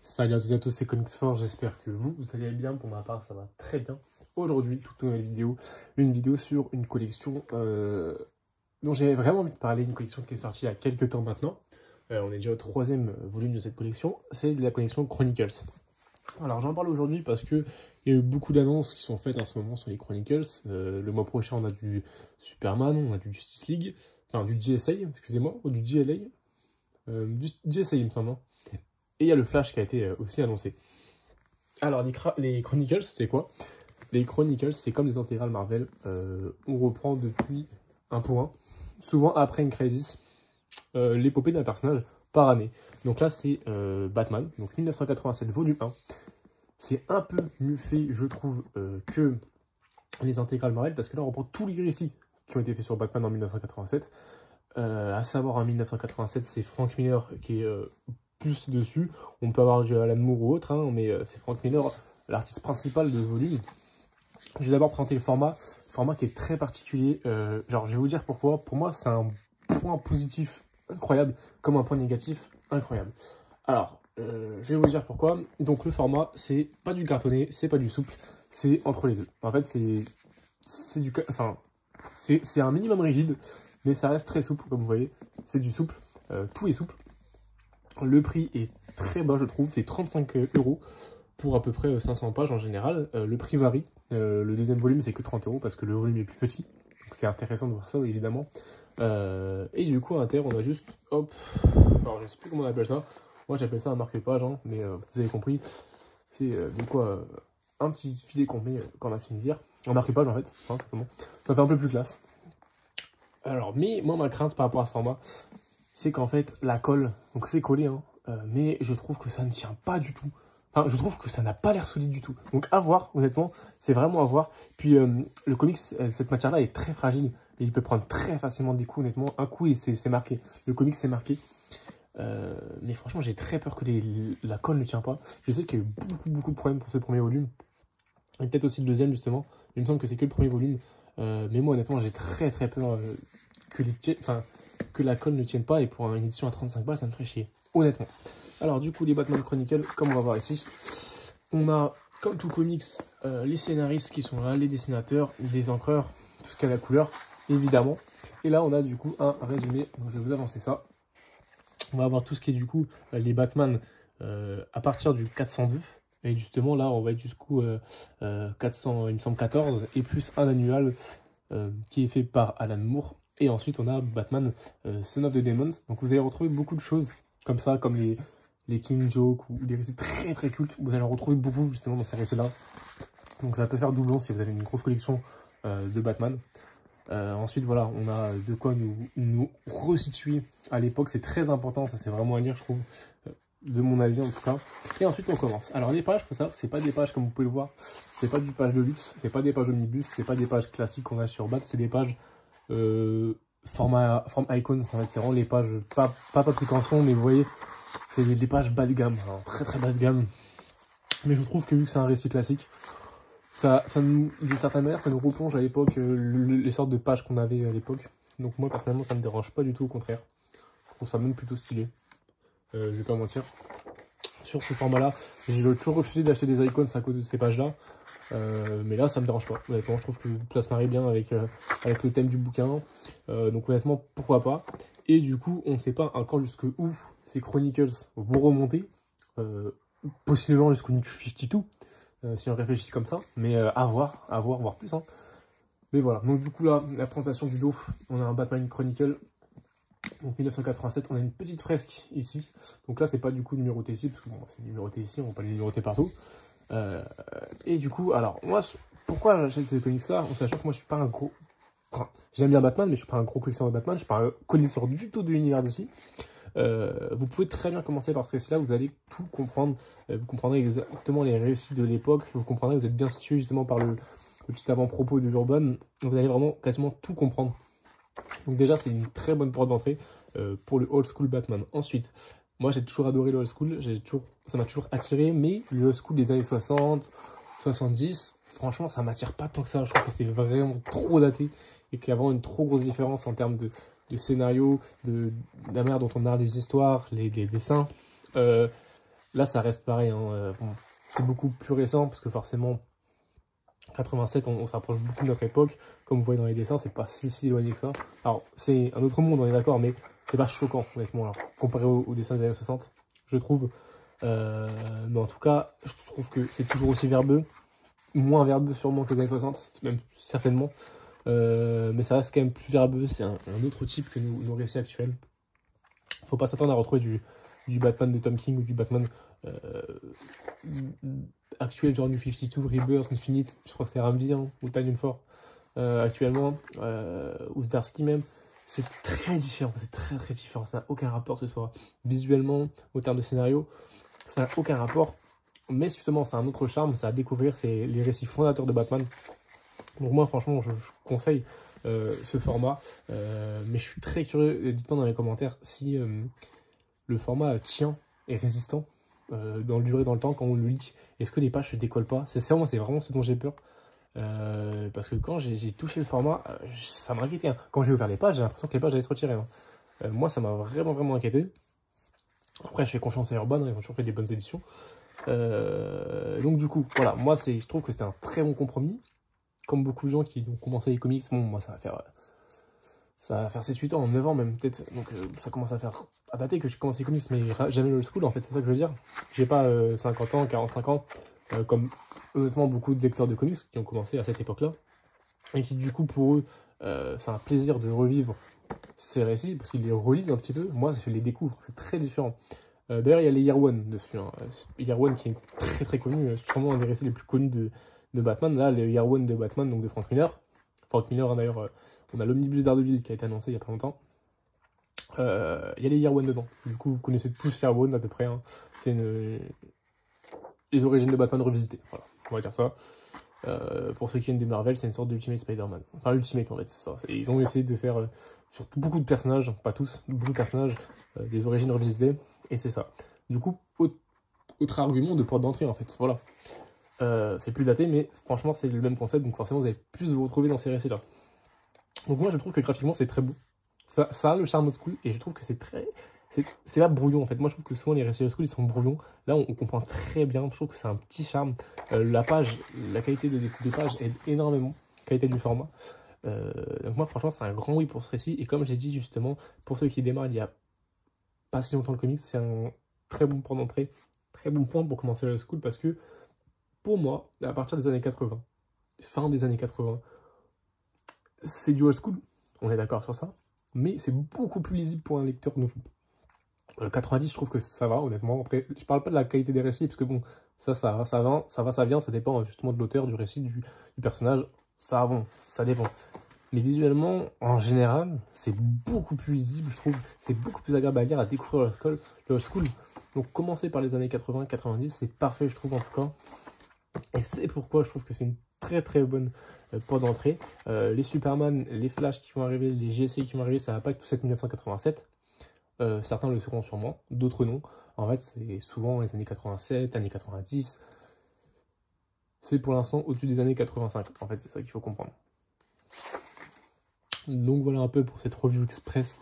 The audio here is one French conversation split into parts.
Salut à toutes et à tous, c'est Comics Forge, j'espère que vous allez bien. Pour ma part, ça va très bien. Aujourd'hui, toute nouvelle vidéo, une vidéo sur une collection dont j'avais vraiment envie de parler, une collection qui est sortie il y a quelques temps maintenant. On est déjà au troisième volume de cette collection, c'est la collection Chronicles. Alors j'en parle aujourd'hui parce que il y a eu beaucoup d'annonces qui sont faites en ce moment sur les Chronicles. Le mois prochain, on a du Superman, on a du Justice League, enfin du GSA, excusez-moi, ou du GLA, du GSA il me semble. Et il y a le Flash qui a été aussi annoncé. Alors, les Chronicles, c'est quoi? Les Chronicles, c'est comme les intégrales Marvel. On reprend depuis un point, souvent après une crisis, l'épopée d'un personnage par année. Donc là, c'est Batman, donc 1987, volume 1. C'est un peu mieux fait, je trouve, que les intégrales Marvel, parce que là, on reprend tous les récits qui ont été faits sur Batman en 1987. À savoir, en 1987, c'est Frank Miller qui est plus dessus. On peut avoir du Alan Moore ou autre, hein, mais c'est Frank Miller, l'artiste principal de ce volume. Je vais d'abord présenter le format qui est très particulier. Genre, je vais vous dire pourquoi. Pour moi, c'est un point positif incroyable, comme un point négatif incroyable. Alors, je vais vous dire pourquoi. Donc, le format, c'est pas du cartonné, c'est pas du souple, c'est entre les deux. En fait, c'est un minimum rigide, mais ça reste très souple, comme vous voyez. C'est du souple, tout est souple. Le prix est très bas, je trouve, c'est 35 € pour à peu près 500 pages en général. Le prix varie. Le deuxième volume, c'est que 30 € parce que le volume est plus petit. Donc c'est intéressant de voir ça, évidemment. Et du coup, à l'intérieur, on a juste, hop, alors je ne sais plus comment on appelle ça. Moi, j'appelle ça un marque-page, hein, mais vous avez compris. C'est du coup un petit filet complet quand on a fini de lire. Un marque-page, en fait, hein, simplement. Ça fait un peu plus classe. Alors, mais moi, ma crainte par rapport à ce format, c'est qu'en fait, la colle, donc c'est collé, hein, mais je trouve que ça ne tient pas du tout. Enfin, je trouve que ça n'a pas l'air solide du tout. Donc à voir, honnêtement, c'est vraiment à voir. Puis le comics, cette matière-là est très fragile. Et il peut prendre très facilement des coups, honnêtement. Un coup, et c'est marqué. Le comics, c'est marqué. Mais franchement, j'ai très peur que la colle ne tient pas. Je sais qu'il y a eu beaucoup de problèmes pour ce premier volume. Et peut-être aussi le deuxième, justement. Il me semble que c'est que le premier volume. Mais moi, honnêtement, j'ai très peur que la colle ne tienne pas. Et pour une édition à 35 balles, ça me ferait chier. Honnêtement. Alors du coup, les Batman Chronicles, comme on va voir ici, on a, comme tout comics, les scénaristes qui sont là, les dessinateurs, les encreurs, tout ce qui a la couleur, évidemment. Et là, on a du coup un résumé, donc je vais vous avancer ça. On va avoir tout ce qui est du coup les Batman à partir du 402. Et justement, là, on va être jusqu'au 400, il me semble 14, et plus un annual qui est fait par Alan Moore. Et ensuite, on a Batman Son of the Demons. Donc vous allez retrouver beaucoup de choses comme ça, comme les King Joke ou des récits très cultes. Vous allez en retrouver beaucoup justement dans ces récits-là. Donc ça peut faire doublon si vous avez une grosse collection de Batman. Ensuite, voilà, on a de quoi nous resituer à l'époque. C'est très important, ça c'est vraiment à lire, je trouve, de mon avis en tout cas. Et ensuite, on commence. Alors les pages, faut savoir, c'est pas des pages comme vous pouvez le voir. C'est pas du page de luxe, c'est pas des pages omnibus, c'est pas des pages classiques qu'on a sur Bat, c'est des pages format icons. En fait, c'est vraiment les pages, pas plus qu'en son, mais vous voyez, c'est des pages bas de gamme, alors très bas de gamme. Mais je trouve que vu que c'est un récit classique, d'une certaine manière, ça nous replonge à l'époque, les sortes de pages qu'on avait à l'époque. Donc moi, personnellement, ça me dérange pas du tout, au contraire. Je trouve ça même plutôt stylé. Je vais pas mentir. Sur ce format-là, j'ai toujours refusé d'acheter des icons à cause de ces pages-là. Mais là, ça me dérange pas. Honnêtement, je trouve que ça se marie bien avec le thème du bouquin. Donc honnêtement, pourquoi pas. Et du coup, on ne sait pas encore jusqu'où ces Chronicles vont remonter. Possiblement jusqu'au New 52, si on réfléchit comme ça. Mais à voir plus. Hein. Mais voilà. Donc du coup là, la présentation du dos, on a un Batman Chronicle. Donc 1987, on a une petite fresque ici. Donc là, c'est pas du coup numéroté ici, parce que bon, c'est numéroté ici, on va pas les numéroter partout. Et du coup, alors moi, pourquoi j'achète ces comics-là, en sachant que moi je suis pas un gros... Enfin, j'aime bien Batman, mais je suis pas un gros collectionneur de Batman, je suis pas un connaisseur du tout de l'univers d'ici. Vous pouvez très bien commencer par ce récit-là, vous allez tout comprendre. Vous comprendrez exactement les récits de l'époque, vous comprendrez, vous êtes bien situé justement par le petit avant-propos de Urban. Vous allez vraiment quasiment tout comprendre. Donc déjà, c'est une très bonne porte d'entrée pour le old school Batman. Ensuite, moi j'ai toujours adoré le old school, ça m'a toujours attiré, mais le old school des années 60, 70, franchement, ça m'attire pas tant que ça. Je trouve que c'est vraiment trop daté et qu'il y a vraiment une trop grosse différence en termes de scénario, de la manière dont on narre des histoires, les dessins. Là, ça reste pareil. Hein, bon, c'est beaucoup plus récent parce que forcément, 87, on se rapproche beaucoup de notre époque. Comme vous voyez dans les dessins, c'est pas si éloigné que ça. Alors, c'est un autre monde, on est d'accord, mais c'est pas choquant, honnêtement, alors, comparé aux dessins des années 60, je trouve. Mais en tout cas, je trouve que c'est toujours aussi verbeux. Moins verbeux sûrement que les années 60, même certainement. Mais ça reste quand même plus verbeux. C'est un autre type que nos récits actuels. Faut pas s'attendre à retrouver du Batman de Tom King ou du Batman actuel, genre New 52, Rebirth, Infinite, je crois que c'est Ramvi hein, ou Tynion 4 actuellement, ou Zdarsky même. C'est très différent, c'est très différent. Ça n'a aucun rapport que ce soit visuellement, au terme de scénario, ça n'a aucun rapport. Mais justement, c'est un autre charme, ça à découvrir, c'est les récits fondateurs de Batman. Donc moi, franchement, je conseille ce format. Mais je suis très curieux, dites-moi dans les commentaires si le format tient et résistant dans le durée, dans le temps, quand on le lit. Est-ce que les pages se décollent pas? C'est vraiment ce dont j'ai peur. Parce que quand j'ai touché le format, ça m'a inquiété. Hein. Quand j'ai ouvert les pages, j'ai l'impression que les pages allaient se retirer. Hein. Moi, ça m'a vraiment inquiété. Après, je fais confiance à Urban, hein, ils ont toujours fait des bonnes éditions. Donc du coup, voilà, moi je trouve que c'était un très bon compromis. Comme beaucoup de gens qui ont commencé les comics, bon, moi ça va faire 7-8 ans, 9 ans même peut-être. Donc ça commence à dater que j'ai commencé les comics, mais jamais le old school en fait, c'est ça que je veux dire. J'ai pas 50 ans, 45 ans, comme honnêtement beaucoup de lecteurs de comics qui ont commencé à cette époque-là. Et qui du coup pour eux, c'est un plaisir de revivre ces récits, parce qu'ils les relisent un petit peu. Moi je les découvre, c'est très différent. D'ailleurs, il y a les Year One dessus. Hein. Year One qui est très connu, sûrement un des récits les plus connus de Batman. Là, le Year One de Batman, donc de Frank Miller. Frank Miller, hein, d'ailleurs, on a l'Omnibus d'Ardeville qui a été annoncé il y a pas longtemps. Il y a les Year One dedans. Du coup, vous connaissez tous Year One à peu près. Hein. C'est les origines de Batman revisitées. Voilà, on va dire ça. Pour ceux qui viennent des Marvel, c'est une sorte d'Ultimate Spider-Man. Enfin, l'Ultimate en fait, c'est ça. Ils ont essayé de faire, surtout beaucoup de personnages, pas tous, beaucoup de personnages, des origines revisitées. Et c'est ça. Du coup, autre argument de porte d'entrée en fait. Voilà. C'est plus daté, mais franchement, c'est le même concept, donc forcément, vous allez plus vous retrouver dans ces récits-là. Donc moi, je trouve que graphiquement, c'est très beau. Ça a le charme old school, et je trouve que c'est pas brouillon en fait. Moi, je trouve que souvent les récits old school, ils sont brouillons. Là, on comprend très bien. Je trouve que c'est un petit charme. La qualité de découpe des pages aide énormément. La qualité du format. Donc moi, franchement, c'est un grand oui pour ce récit. Et comme j'ai dit justement, pour ceux qui démarrent il y a pas si longtemps le comics, c'est un très bon point d'entrée, très bon point pour commencer le school parce que pour moi, à partir des années 80, fin des années 80, c'est du old school, on est d'accord sur ça, mais c'est beaucoup plus lisible pour un lecteur nouveau. 90, je trouve que ça va, honnêtement. Après, je parle pas de la qualité des récits, parce que bon, ça vient, ça dépend justement de l'auteur, du récit, du personnage, ça dépend. Mais visuellement, en général, c'est beaucoup plus lisible, je trouve. C'est beaucoup plus agréable à lire, à découvrir le old school. Donc, commencer par les années 80-90, c'est parfait, je trouve, en tout cas. Et c'est pourquoi je trouve que c'est une très bonne porte d'entrée. Les Superman, les Flash qui vont arriver, les GC qui vont arriver, ça va pas être tout 1987. Certains le seront sûrement, d'autres non. En fait, c'est souvent les années 87, années 90. C'est pour l'instant au-dessus des années 85. En fait, c'est ça qu'il faut comprendre. Donc voilà un peu pour cette preview express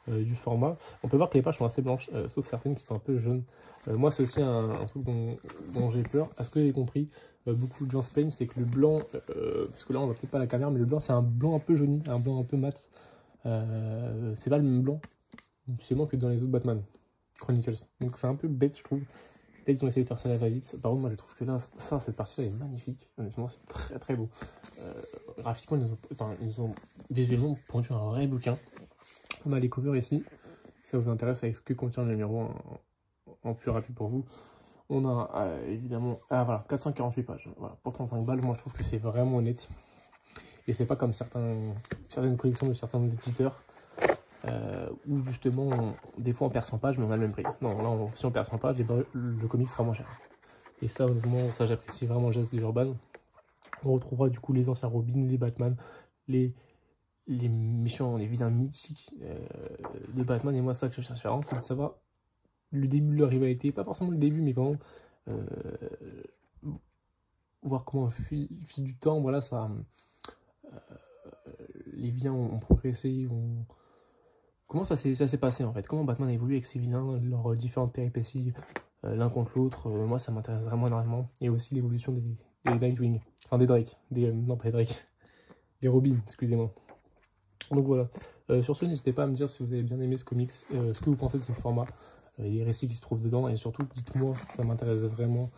du format. On peut voir que les pages sont assez blanches, sauf certaines qui sont un peu jaunes. Moi, c'est aussi un truc dont j'ai peur. À ce que j'ai compris, beaucoup de gens se plaignent, c'est que le blanc, parce que là on voit peut-être pas la caméra, mais le blanc c'est un blanc un peu jauni, un blanc un peu mat. C'est pas le même blanc, seulement que dans les autres Batman Chronicles. Donc c'est un peu bête, je trouve. Peut-être qu'ils ont essayé de faire ça à la va-vite. Par contre, moi je trouve que là, cette partie-là est magnifique. Honnêtement, c'est très beau. Graphiquement, ils ont visuellement pondu un vrai bouquin. On a les covers ici. Si ça vous intéresse avec ce que contient le numéro en plus rapide pour vous. On a évidemment, voilà, 448 pages. Voilà, pour 35 balles, moi je trouve que c'est vraiment honnête. Et c'est pas comme certaines collections de certains éditeurs où justement, des fois on perd 100 pages, mais on a le même prix. Non, là, si on perd 100 pages, le comic sera moins cher. Et ça, honnêtement, ça j'apprécie vraiment le geste de Urban. On retrouvera du coup les anciens Robin, les Batman, les méchants, les vilains mythiques de Batman. Et moi, ça que je cherche vraiment, c'est de savoir le début de leur rivalité. Pas forcément le début, mais vraiment voir comment au fil du temps, voilà, ça, les vilains ont progressé, comment ça s'est passé en fait, comment Batman a évolué avec ses vilains, leurs différentes péripéties l'un contre l'autre. Moi ça m'intéresse vraiment énormément. Et aussi l'évolution des Nightwing, enfin des Drake, non pas des Drake, des Robin, excusez-moi. Donc voilà, sur ce n'hésitez pas à me dire si vous avez bien aimé ce comics, ce que vous pensez de ce format, les récits qui se trouvent dedans, et surtout dites-moi, ça m'intéresse vraiment.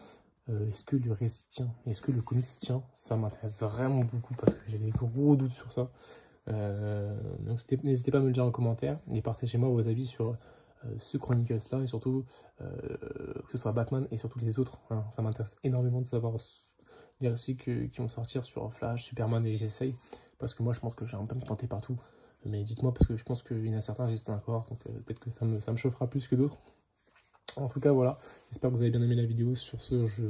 Est-ce que le récit tient? Est-ce que le comics tient? Ça m'intéresse vraiment beaucoup parce que j'ai des gros doutes sur ça. Donc n'hésitez pas à me le dire en commentaire et partagez-moi vos avis sur ce Chronicles là et surtout que ce soit Batman et surtout les autres. Hein. Ça m'intéresse énormément de savoir les récits qui vont sortir sur Flash, Superman et j'essaye parce que moi je pense que j'ai un peu me tenter partout. Mais dites-moi parce que je pense qu'il y en a certains j'hésite encore donc peut-être que ça me chauffera plus que d'autres. En tout cas voilà, j'espère que vous avez bien aimé la vidéo. Sur ce je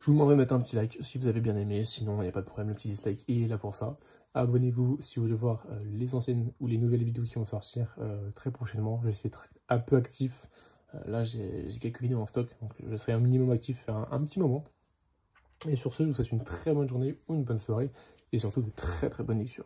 vous demanderai de mettre un petit like si vous avez bien aimé, sinon il n'y a pas de problème, le petit dislike il est là pour ça. Abonnez-vous si vous voulez voir les anciennes ou les nouvelles vidéos qui vont sortir très prochainement. Je vais essayer d'être un peu actif. Là j'ai quelques vidéos en stock, donc je serai un minimum actif un petit moment. Et sur ce, je vous souhaite une très bonne journée ou une bonne soirée, et surtout de très bonnes lectures.